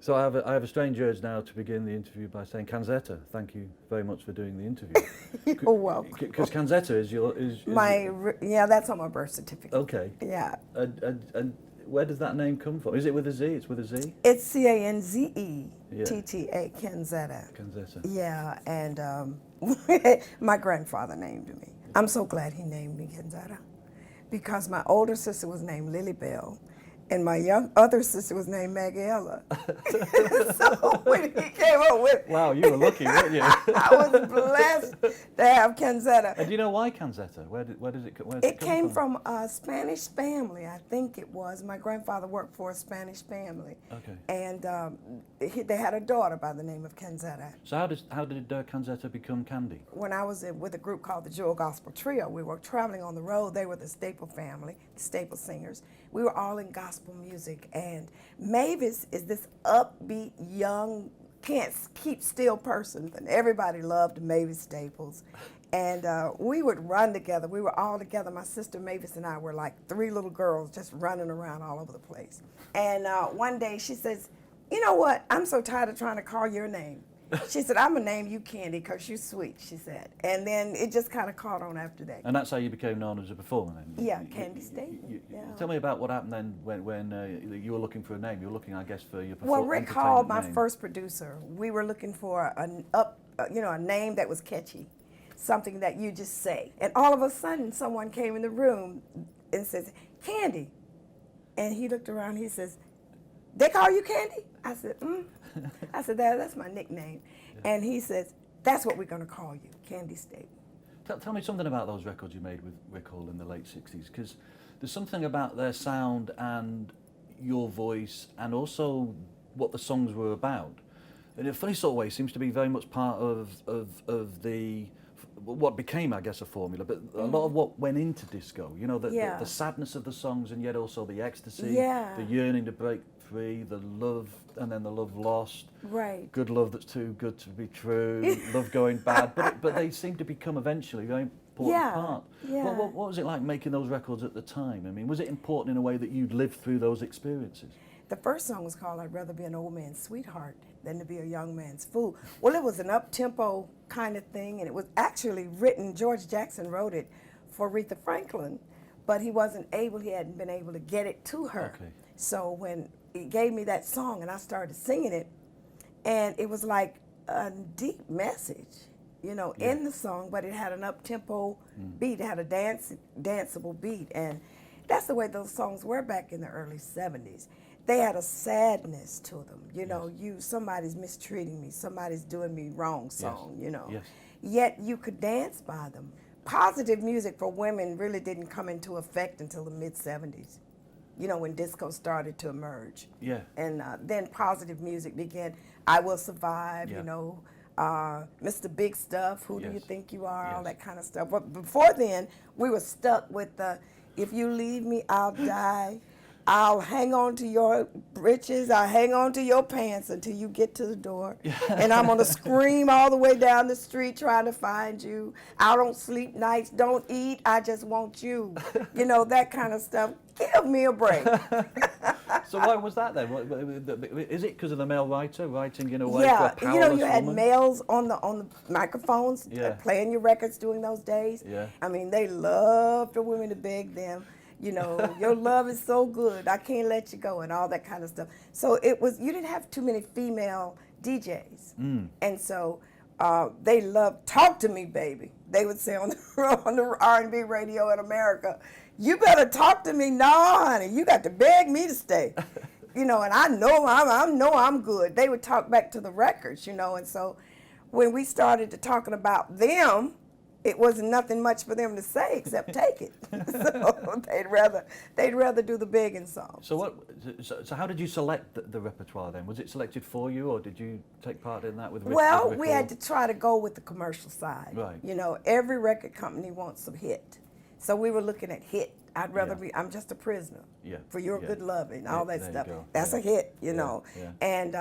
So I have a strange urge now to begin the interview by saying Canzetta. Thank you very much for doing the interview. You're welcome. Because Canzetta is Yeah, that's on my birth certificate. okay. Yeah. And where does that name come from? Is it with a Z? It's with a Z? It's Canzetta, Canzetta. Canzetta. Yeah, and my grandfather named me. I'm so glad he named me Canzetta because my older sister was named Lily Bell. And my other sister was named Maggiella. So when he came up with... Wow, you were lucky, weren't you? I was blessed to have Canzetta. And do you know why Canzetta? Where does it come It came from a Spanish family, I think it was. My grandfather worked for a Spanish family. Okay. And they had a daughter by the name of Canzetta. So how did Canzetta become Candi? When I was with a group called the Jewel Gospel Trio, we were traveling on the road. They were the Staple family, the Staple singers. We were all in gospel music, and Mavis is this upbeat, young, can't keep still person, and everybody loved Mavis Staples. And we would run together. We were all together. My sister Mavis and I were like three little girls just running around all over the place. And one day she says, "You know what? I'm so tired of trying to call your name." She said, "I'm going to name you Candi because you're sweet," she said. And then it just kind of caught on after that. And that's how you became known as a performer then? Yeah, Candi Staton. Yeah. Tell me about what happened then when you were looking for a name. You were looking, I guess, for your Well, Rick called my name. first producer. We were looking for a name that was catchy, something that you just say. And all of a sudden, someone came in the room and says, "Candi." And he looked around, he says, "They call you Candi?" I said, I said, that's my nickname. Yeah. And he says, "That's what we're going to call you, Candi Staton." Tell me something about those records you made with Rick Hall in the late 60s, because there's something about their sound and your voice and also what the songs were about. In a funny sort of way, it seems to be very much part of the what became, I guess, a formula, but a lot of what went into disco, you know, the sadness of the songs and yet also the ecstasy, the yearning to break free, the love and then the love lost, right? Good love that's too good to be true, love going bad, but they seem to become eventually a very important part. Yeah. What was it like making those records at the time? I mean, was it important in a way that you'd lived through those experiences? The first song was called "I'd Rather Be an Old Man's Sweetheart Than to Be a Young Man's Fool." Well, it was an up-tempo kind of thing, and it was actually written, George Jackson wrote it for Aretha Franklin, but he hadn't been able to get it to her. Okay. So when he gave me that song and I started singing it, and it was like a deep message, you know, in the song, but it had an up-tempo beat, it had a danceable beat, and that's the way those songs were back in the early 70s. They had a sadness to them, you know, somebody's mistreating me, somebody's doing me wrong song, you know. Yes. Yet you could dance by them. Positive music for women really didn't come into effect until the mid-70s, you know, when disco started to emerge. Yeah. And then positive music began. "I Will Survive," you know, Mr. Big Stuff, "Who Do You Think You Are," all that kind of stuff. But before then, we were stuck with the "If You Leave Me, I'll Die," "I'll hang on to your britches, I'll hang on to your pants until you get to the door. And I'm gonna scream all the way down the street trying to find you. I don't sleep nights, don't eat, I just want you." You know, that kind of stuff. Give me a break. So why was that then? Is it because of the male writer writing in a way for a powerless you know, you had woman? males on the microphones playing your records during those days. Yeah. I mean, they loved the women to beg them. You know, "Your love is so good, I can't let you go," and all that kind of stuff. So you didn't have too many female DJs. And so they loved, "Talk to me, baby." They would say on the R&B radio in America, "You better talk to me." "No, honey, you got to beg me to stay." You know, and I know I'm good. They would talk back to the records, you know, and so when we started to talking about them, it wasn't nothing much for them to say except take it. So they'd rather do the begging song. So how did you select the repertoire then? Was it selected for you, or did you take part in that with Rick? Well, Rick we had to try to go with the commercial side. Right. You know, every record company wants a hit. So we were looking at hit. "I'd rather be, I'm just a prisoner for your good loving," all that stuff. That's a hit, you know. And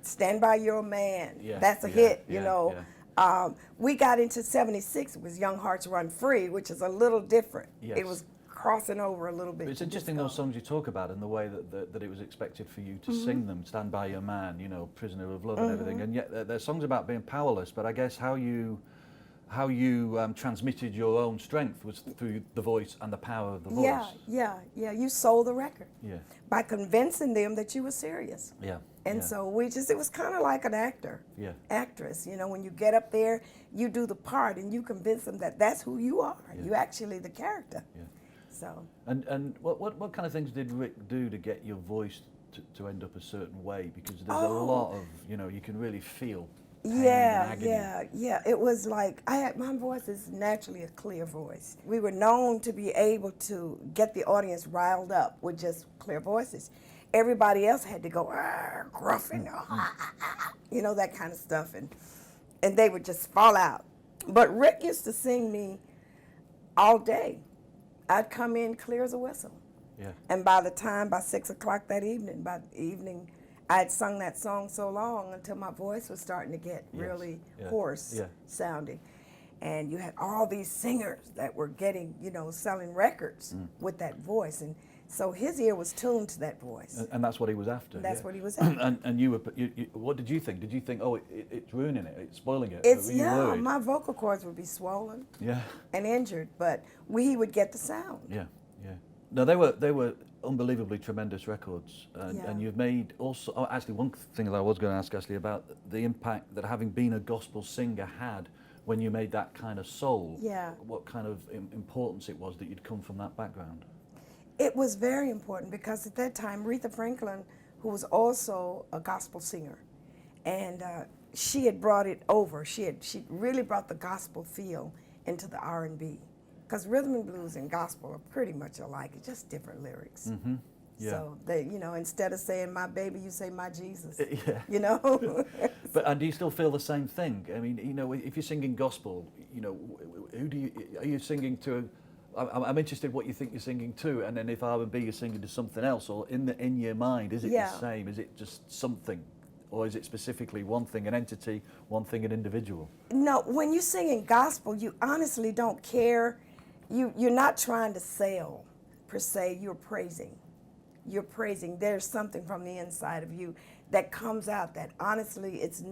"Stand By Your Man," that's a hit, you know. We got into 76, it was Young Hearts Run Free, which is a little different. It was crossing over a little bit. But it's interesting those songs you talk about and the way that it was expected for you to sing them, Stand By Your Man, you know, Prisoner of Love and everything, and yet they're songs about being powerless, but I guess how you transmitted your own strength was through the voice and the power of the voice. Yeah. You sold the record. Yeah. By convincing them that you were serious. Yeah. And so it was kind of like an actress. You know, when you get up there, you do the part and you convince them that that's who you are. Yeah. You actually the character. Yeah. So. And what kind of things did Rick do to get your voice to end up a certain way? Because there's a lot of, you know, you can really feel pain and agony. Yeah. It was like my voice is naturally a clear voice. We were known to be able to get the audience riled up with just clear voices. Everybody else had to go gruffing, you know, that kind of stuff, and they would just fall out. But Rick used to sing me all day. I'd come in clear as a whistle. Yeah. And by 6 o'clock that evening, I had sung that song so long until my voice was starting to get really hoarse sounding. And you had all these singers that were getting, you know, selling records with that voice. And so his ear was tuned to that voice. And that's what he was after. That's what he was after. And you what did you think? Did you think, it's ruining it, it's spoiling it? My vocal cords would be swollen Yeah. and injured, but he would get the sound. Yeah. No, they were unbelievably tremendous records, and you've made also. Oh, actually, one thing that I was going to ask Ashley about the impact that having been a gospel singer had when you made that kind of soul. Yeah. What kind of importance it was that you'd come from that background? It was very important because at that time, Aretha Franklin, who was also a gospel singer, and she had brought it over. She really brought the gospel feel into the R&B. Because rhythm and blues and gospel are pretty much alike. It's just different lyrics. Mm-hmm. Yeah. So they, you know, instead of saying my baby, you say my Jesus. Yeah. You know. And do you still feel the same thing? I mean, you know, if you're singing gospel, you know, are you singing to? I'm interested what you think you're singing to, and then if R&B you're singing to something else, or in your mind, is it the same? Is it just something? Or is it specifically one thing, an entity, one thing, an individual? No, when you sing in gospel, you honestly don't care. You're not trying to sell, per se. You're praising. You're praising. There's something from the inside of you that comes out that honestly, it's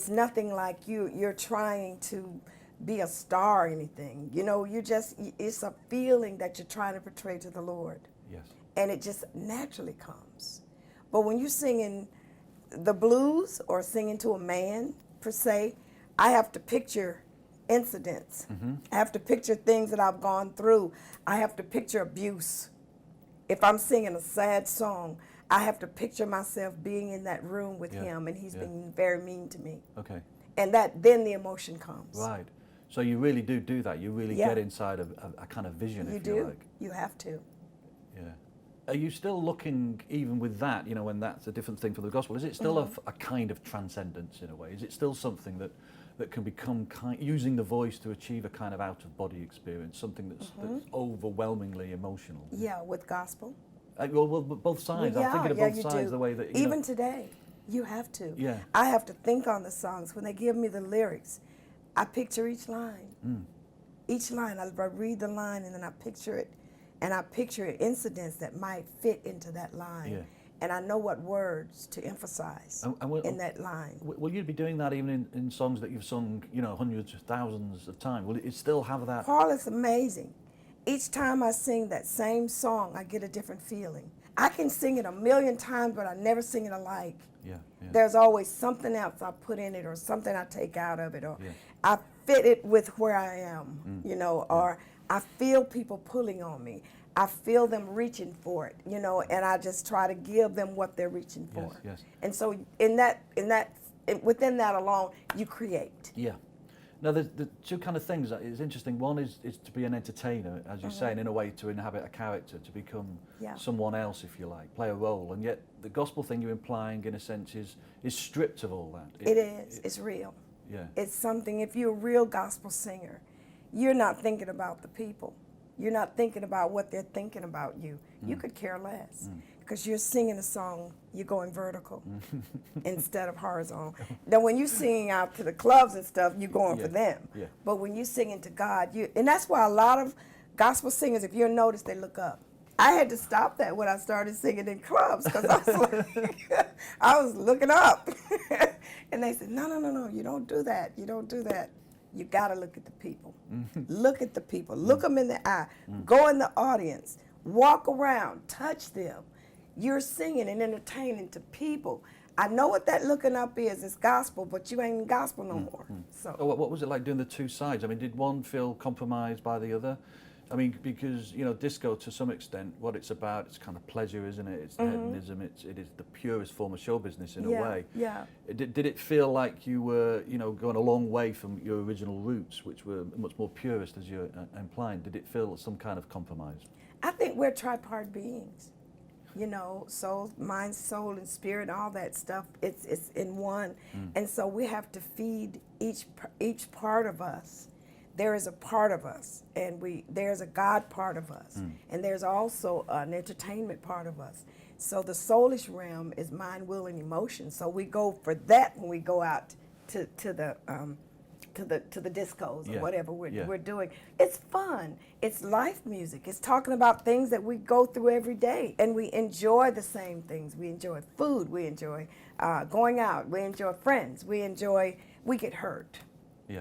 nothing like you're trying to be a star or anything. You know, it's a feeling that you're trying to portray to the Lord. Yes. And it just naturally comes. But when you're singing the blues or singing to a man, per se, I have to picture incidents. Mm-hmm. I have to picture things that I've gone through. I have to picture abuse. If I'm singing a sad song, I have to picture myself being in that room with him and he's being very mean to me. Okay. And then the emotion comes. Right. So you really do that. You really get inside a kind of vision, if you like. You have to. Yeah. Are you still looking, even with that, you know, when that's a different thing from the gospel, is it still a kind of transcendence in a way? Is it still something that can become using the voice to achieve a kind of out-of-body experience, something that's overwhelmingly emotional? Yeah, with gospel. Well, both sides. I'm thinking of both sides, the way that... Even today, you have to. Yeah. I have to think on the songs. When they give me the lyrics, I picture each line. Each line, I read the line and then I picture it. And I picture incidents that might fit into that line. Yeah. And I know what words to emphasize in that line. Will you be doing that even in songs that you've sung, you know, hundreds of thousands of times? Will it still have that? Paul, it's amazing. Each time I sing that same song, I get a different feeling. I can sing it 1,000,000 times, but I never sing it alike. Yeah. There's always something else I put in it or something I take out of it, or I fit it with where I am, you know, or I feel people pulling on me. I feel them reaching for it, you know, and I just try to give them what they're reaching for. Yes. And so within that alone, you create. Yeah. Now, the two kind of things that is interesting. One is to be an entertainer, as you're saying, in a way to inhabit a character, to become someone else, if you like, play a role. And yet the gospel thing you're implying, in a sense, is stripped of all that. It's real. Yeah. It's something, if you're a real gospel singer, you're not thinking about the people. You're not thinking about what they're thinking about you. You could care less. Because you're singing a song, you're going vertical instead of horizontal. Now, when you're singing out to the clubs and stuff, you're going for them. Yeah. But when you're singing to God, and that's why a lot of gospel singers, if you'll notice, they look up. I had to stop that when I started singing in clubs because I was like, I was looking up. And they said, no, you don't do that. You don't do that. You got to look at the people. Look at the people. Look them in the eye. Go in the audience. Walk around. Touch them. You're singing and entertaining to people. I know what that looking up is. It's gospel, but you ain't gospel no more. So, What was it like doing the two sides? I mean, did one feel compromised by the other? I mean, because, you know, disco, to some extent, what it's about, it's kind of pleasure, isn't it? It's hedonism. It is the purest form of show business in a way. Yeah. Did it feel like you were, you know, going a long way from your original roots, which were much more purist, as you're implying? Did it feel some kind of compromise? I think we're tripart beings. You know, soul, mind, soul, and spirit, all that stuff. It's in one, and so we have to feed each part of us. There is a part of us, and there's a God part of us, and there's also an entertainment part of us. So the soulish realm is mind, will, and emotion. So we go for that when we go out to the discos or whatever we're doing. It's fun. It's life music. It's talking about things that we go through every day, and we enjoy the same things. We enjoy food. We enjoy going out. We enjoy friends. We get hurt.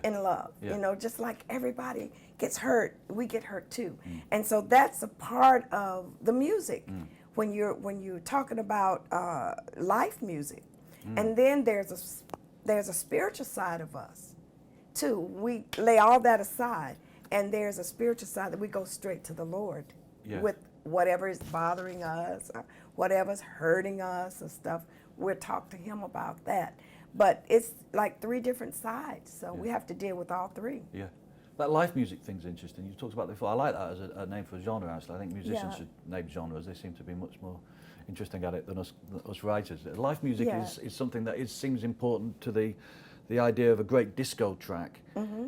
In love, you know, just like everybody gets hurt, we get hurt too, and so that's a part of the music when you're talking about life music, and then there's a spiritual side of us too. We lay all that aside, and there's a spiritual side that we go straight to the Lord with whatever is bothering us, or whatever's hurting us, or stuff. We'll talk to Him about that. But it's like three different sides, so we have to deal with all three. Yeah. That life music thing's interesting. You talked about it before. I like that as a name for a genre, actually. I think musicians should name genres. They seem to be much more interesting at it than us writers. Life music is something that seems important to the idea of a great disco track,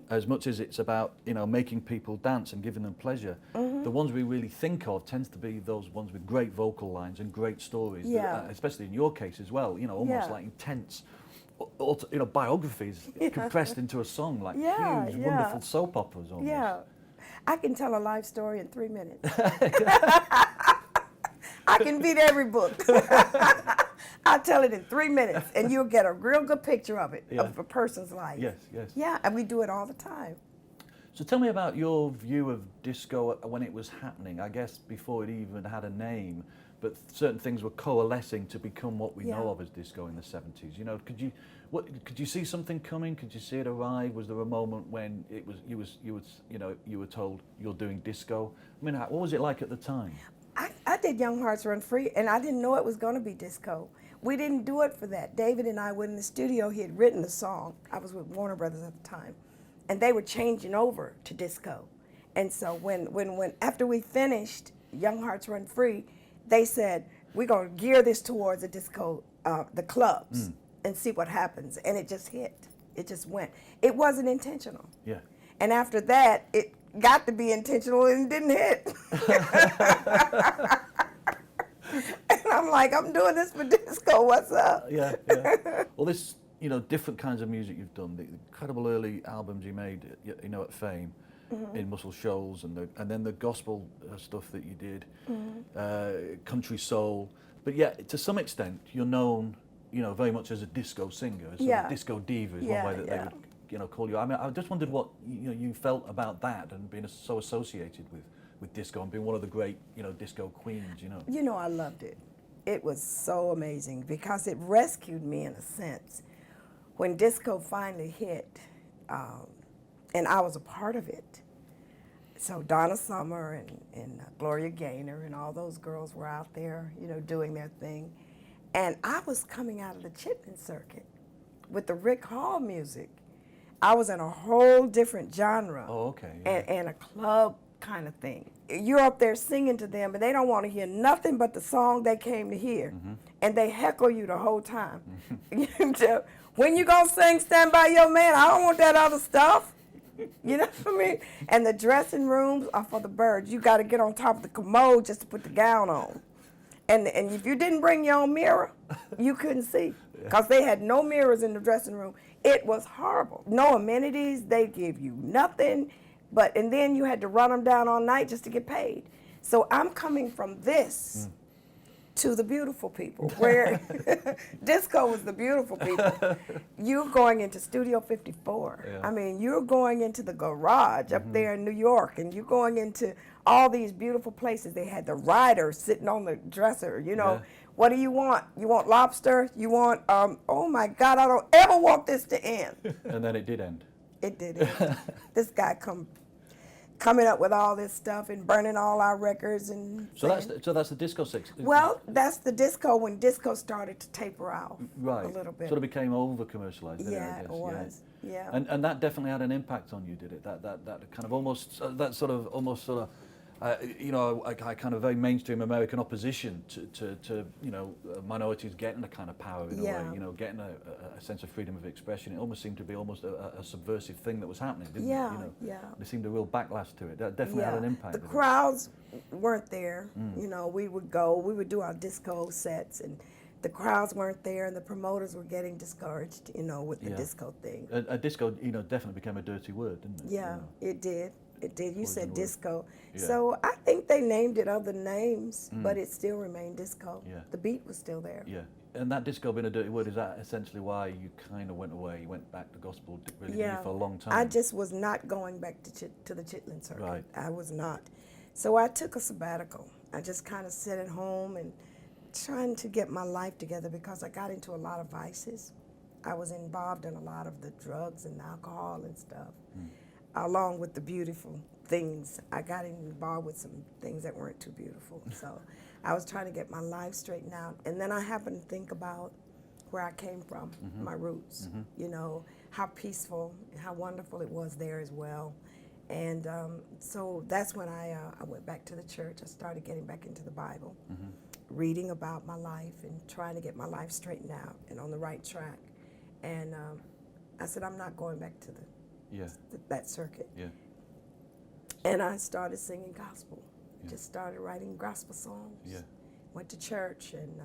as much as it's about, you know, making people dance and giving them pleasure. The ones we really think of tends to be those ones with great vocal lines and great stories, especially in your case as well, you know, almost like intense, you know, biographies compressed into a song, like huge, wonderful soap operas almost. Yeah, I can tell a life story in 3 minutes. I can beat every book. I'll tell it in 3 minutes, and you'll get a real good picture of it, of a person's life. Yes. Yeah, and we do it all the time. So tell me about your view of disco when it was happening. I guess before it even had a name, but certain things were coalescing to become what we know of as disco in the 70s. You know, could you see something coming? Could you see it arrive? Was there a moment when you were told you're doing disco? I mean, what was it like at the time? I did Young Hearts Run Free, and I didn't know it was going to be disco. We didn't do it for that. David and I went in the studio. He had written the song. I was with Warner Brothers at the time, and they were changing over to disco. And so when after we finished Young Hearts Run Free, they said, we're going to gear this towards the disco, the clubs, and see what happens. And it just hit. It just went. It wasn't intentional. Yeah. And after that, it got to be intentional and didn't hit. And I'm like, I'm doing this for disco. What's up? Yeah. Well, this, you know, different kinds of music you've done, the incredible early albums you made, you know, at Fame, in Muscle Shoals, and then the gospel stuff that you did, country soul. But yeah, to some extent, you're known, you know, very much as a disco singer, as sort of disco diva is one way that they would, you know, call you. I mean, I just wondered what you felt about that and being so associated with disco and being one of the great, you know, disco queens, you know. You know, I loved it. It was so amazing because it rescued me in a sense. When disco finally hit, and I was a part of it. So Donna Summer and Gloria Gaynor and all those girls were out there, you know, doing their thing. And I was coming out of the Chipman circuit with the Rick Hall music. I was in a whole different genre. Oh, okay. Yeah. And a club kind of thing. You're up there singing to them, and they don't want to hear nothing but the song they came to hear. And they heckle you the whole time. When you gonna sing Stand By Your Man? I don't want that other stuff. You know what I mean? And the dressing rooms are for the birds. You got to get on top of the commode just to put the gown on. And if you didn't bring your own mirror, you couldn't see. Because they had no mirrors in the dressing room. It was horrible. No amenities. They give you nothing. and then you had to run them down all night just to get paid. So I'm coming from this to the beautiful people, where disco was the beautiful people. You're going into Studio 54. Yeah. I mean, you're going into the garage up there in New York, and you're going into all these beautiful places. They had the rider sitting on the dresser, you know. Yeah. What do you want? You want lobster? You want, oh my God, I don't ever want this to end. And then it did end. It did end. This guy coming up with all this stuff and burning all our records and So that's the disco six. well, that's the disco when disco started to taper out Right. a little bit. Sort of became over commercialized. Yeah, I it guess. was. Yeah. And that definitely had an impact on you, did it? That kind of almost that sort of almost sort of. You know, a kind of very mainstream American opposition to you know, minorities getting a kind of power in a way, you know, getting a sense of freedom of expression. It almost seemed to be almost a subversive thing that was happening, didn't it? You know, there seemed a real backlash to it. That definitely had an impact. The crowds weren't there. You know, we would do our disco sets, and the crowds weren't there, and the promoters were getting discouraged, you know, with the disco thing. A disco, you know, definitely became a dirty word, didn't it? Yeah, You know? it did. It did. You said Poison word. disco. Yeah. So I think they named it other names, but it still remained disco. Yeah. The beat was still there. Yeah. And that disco being a dirty word, is that essentially why you kind of went away? You went back to gospel really didn't you, for a long time? I just was not going back to the Chitlin circuit. Right. I was not. So I took a sabbatical. I just kind of sat at home and trying to get my life together, because I got into a lot of vices. I was involved in a lot of the drugs and alcohol and stuff, along with the beautiful things. I got involved with some things that weren't too beautiful. So I was trying to get my life straightened out. And then I happened to think about where I came from, my roots, you know, how peaceful, how wonderful it was there as well. And so that's when I went back to the church. I started getting back into the Bible, reading about my life and trying to get my life straightened out and on the right track. And I said, I'm not going back to that circuit. Yeah. And I started singing gospel. Just started writing gospel songs. Yeah. Went to church and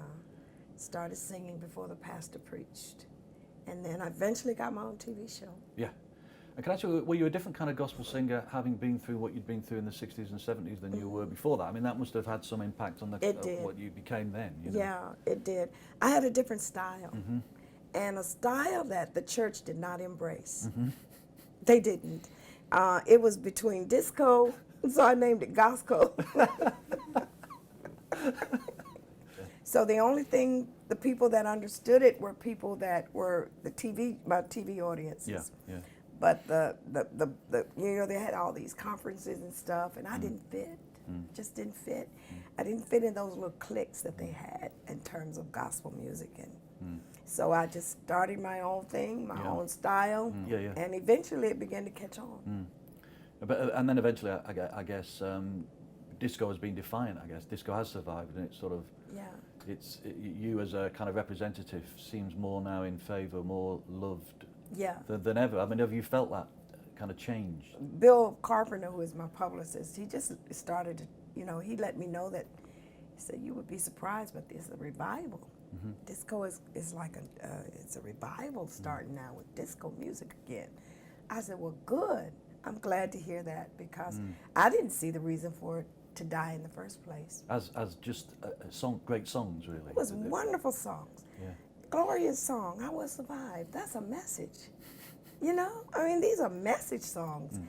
started singing before the pastor preached. And then I eventually got my own TV show. Yeah. And can I ask you, were you a different kind of gospel singer, having been through what you'd been through in the 60s and 70s than you were before that? I mean, that must have had some impact on what you became then. You know? Yeah, it did. I had a different style. And a style that the church did not embrace. They didn't. It was between disco, so I named it gospel. So the only thing, the people that understood it were people that were my TV audiences. Yeah, yeah. But the you know, they had all these conferences and stuff, and I didn't fit. Just didn't fit. I didn't fit in those little cliques that they had in terms of gospel music, and so I just started my own thing, my own style, and eventually it began to catch on. But and then eventually, I guess disco has been defiant. I guess disco has survived, and it's sort of you as a kind of representative seems more now in favour, more loved than ever. I mean, have you felt that kind of change? Bill Carpenter, who is my publicist, he just started to, you know, he let me know that, he said, you would be surprised, but there's a revival. Disco is like it's a revival starting now with disco music again. I said, well, good. I'm glad to hear that, because I didn't see the reason for it to die in the first place. As just great songs, really. It was wonderful songs. Yeah. Glorious song, I Will Survive. That's a message. You know, I mean, these are message songs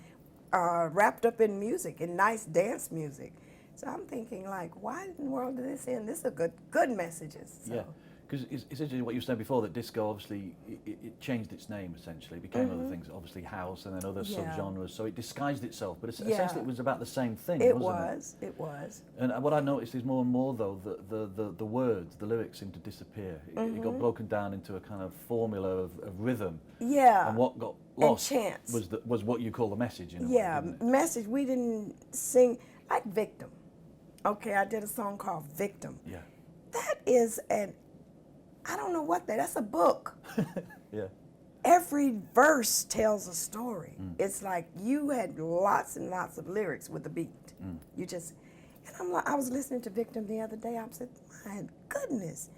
wrapped up in music, in nice dance music. So I'm thinking, like, why in the world did this end? This is good messages. So. Yeah, because it's essentially what you said before, that disco obviously, it changed its name essentially, it became other things, obviously house and then other subgenres, so it disguised itself, but essentially it was about the same thing, wasn't it? It was. And what I noticed is more and more though, the words, the lyrics seem to disappear. It got broken down into a kind of formula of rhythm. Yeah. And what got lost and chance. was what you call the message, in a way, didn't it? Message, we didn't sing, like Victim. Okay, I did a song called Victim. Yeah. That is I don't know what that's a book. Yeah. Every verse tells a story. It's like you had lots and lots of lyrics with the beat. You just, and I was listening to Victim the other day. I said, my goodness,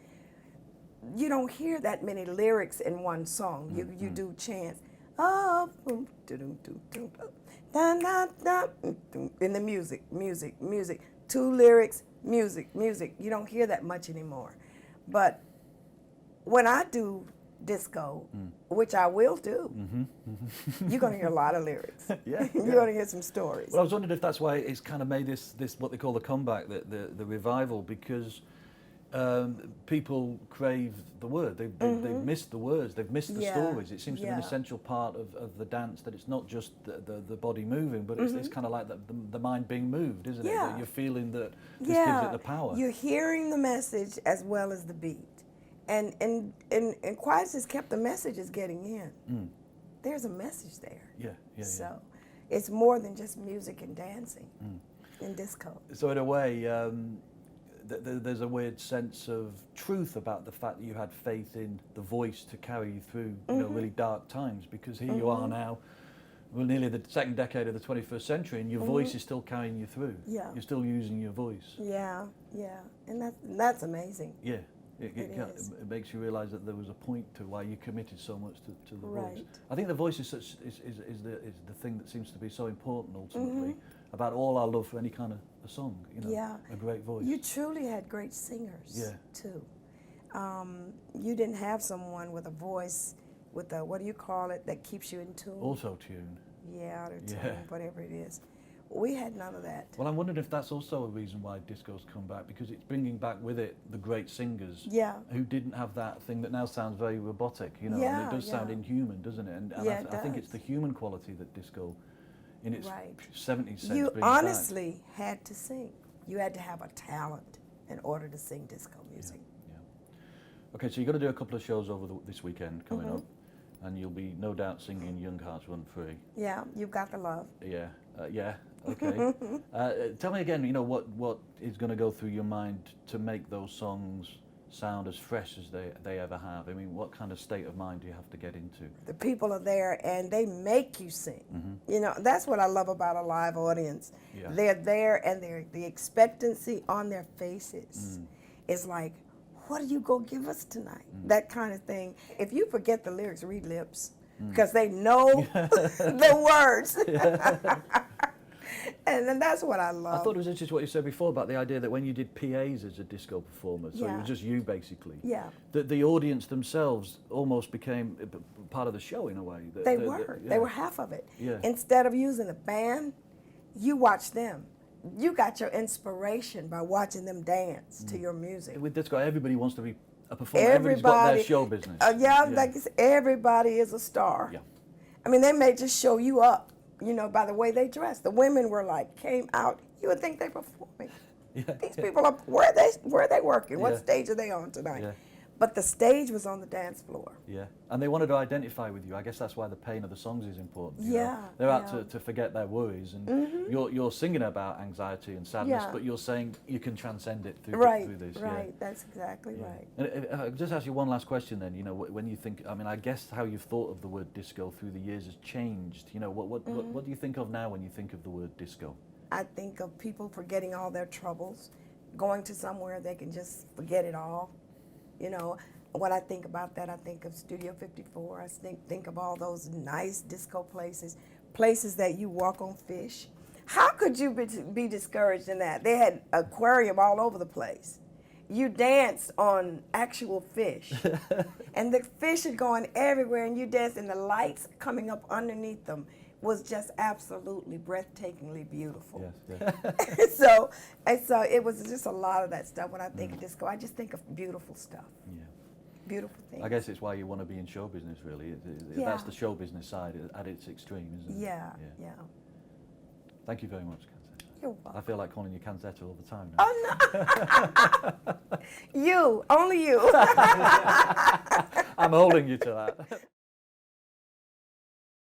you don't hear that many lyrics in one song. You do chants. Oh, boom, doo-doo, doo-doo, da, da, da, doo. In the music, music, music. 2 lyrics, music, music. You don't hear that much anymore. But when I do disco, which I will do, you're going to hear a lot of lyrics. Yeah, You're yeah. going to hear some stories. Well, I was wondering if that's why it's kind of made this what they call the comeback, the revival, because people crave the word. They've missed the words. They've missed the Yeah, stories. It seems to be an yeah. essential part of the dance, that it's not just the body moving, but it's kind of like the mind being moved, isn't it? Yeah. That you're feeling that this gives it the power. You're hearing the message as well as the beat. And Quiet has kept the messages getting in. There's a message there. Yeah, yeah, So it's more than just music and dancing in disco. So in a way, there's a weird sense of truth about the fact that you had faith in the voice to carry you through, you know, really dark times. Because here you are now, well, nearly the second decade of the 21st century, and your voice is still carrying you through. Yeah. You're still using your voice. Yeah, and that's amazing. Yeah. It is. it makes you realise that there was a point to why you committed so much to the voice. Right. I think the voice is the thing that seems to be so important ultimately about all our love for any kind of a song. You know, Yeah. a great voice. You truly had great singers, Yeah. too. You didn't have someone with a voice, with a, what do you call it, that keeps you in tune? Auto-tune. Yeah, out of tune, Yeah. whatever it is. We had none of that. Well, I'm wondering if that's also a reason why disco's come back, because it's bringing back with it the great singers Yeah. who didn't have that thing that now sounds very robotic, you know, Yeah, and it does sound yeah. inhuman, doesn't it? And Yeah, it I think it's does. the human quality that disco, in its Right. 70s sense, You brings honestly had to sing. You had to have a talent in order to sing disco music. back. Yeah. Okay, so you're going to do a couple of shows over this weekend coming up, and you'll be no doubt singing Young Hearts Run Free. Yeah, you've got the love. Yeah, yeah, okay. Tell me again, you know, what is going to go through your mind to make those songs sound as fresh as they ever have? I mean, what kind of state of mind do you have to get into? The people are there and they make you sing. You know, that's what I love about a live audience. Yeah. They're there and the expectancy on their faces is like, what are you going to give us tonight? That kind of thing. If you forget the lyrics, read lips, because they know the words. And then that's what I love. I thought it was interesting what you said before about the idea that when you did PAs as a disco performer, so it Yeah. was just you basically, Yeah. that the audience themselves almost became part of the show in a way. They were half of it. Yeah. Instead of using a band, you watch them. You got your inspiration by watching them dance to your music. With disco, everybody wants to be a performer. Everybody's got their show business. Like you said, everybody is a star. Yeah. I mean, they may just show you up, you know, by the way they dress. The women were like, came out, you would think they're performing. Yeah. These people are, where are they working? What Yeah. stage are they on tonight? Yeah. But the stage was on the dance floor. Yeah, and they wanted to identify with you. I guess that's why the pain of the songs is important. You know? Yeah, They're out yeah. to forget their worries, and you're singing about anxiety and sadness, Yeah. but you're saying you can transcend it through, Right, through this. right. Yeah. That's exactly Yeah. right. And I'll just ask you one last question then. You know, when you think, I mean, I guess how you've thought of the word disco through the years has changed. You know, what do you think of now when you think of the word disco? I think of people forgetting all their troubles, going to somewhere they can just forget it all. You know, when I think about that, I think of Studio 54. I think of all those nice disco places that you walk on fish. How could you be discouraged in that? They had aquarium all over the place. You danced on actual fish. And the fish are going everywhere, and you dance, and the lights coming up underneath them was just absolutely breathtakingly beautiful. Yes, yes. So it was just a lot of that stuff. When I think of disco, I just think of beautiful stuff, Yeah. beautiful things. I guess it's why you want to be in show business, really. Yeah. That's the show business side at its extreme, isn't it? Yeah, yeah. Thank you very much, Canzetta. You're I welcome. feel like calling you Canzetta all the time now. Oh no! You, only you. I'm holding you to that.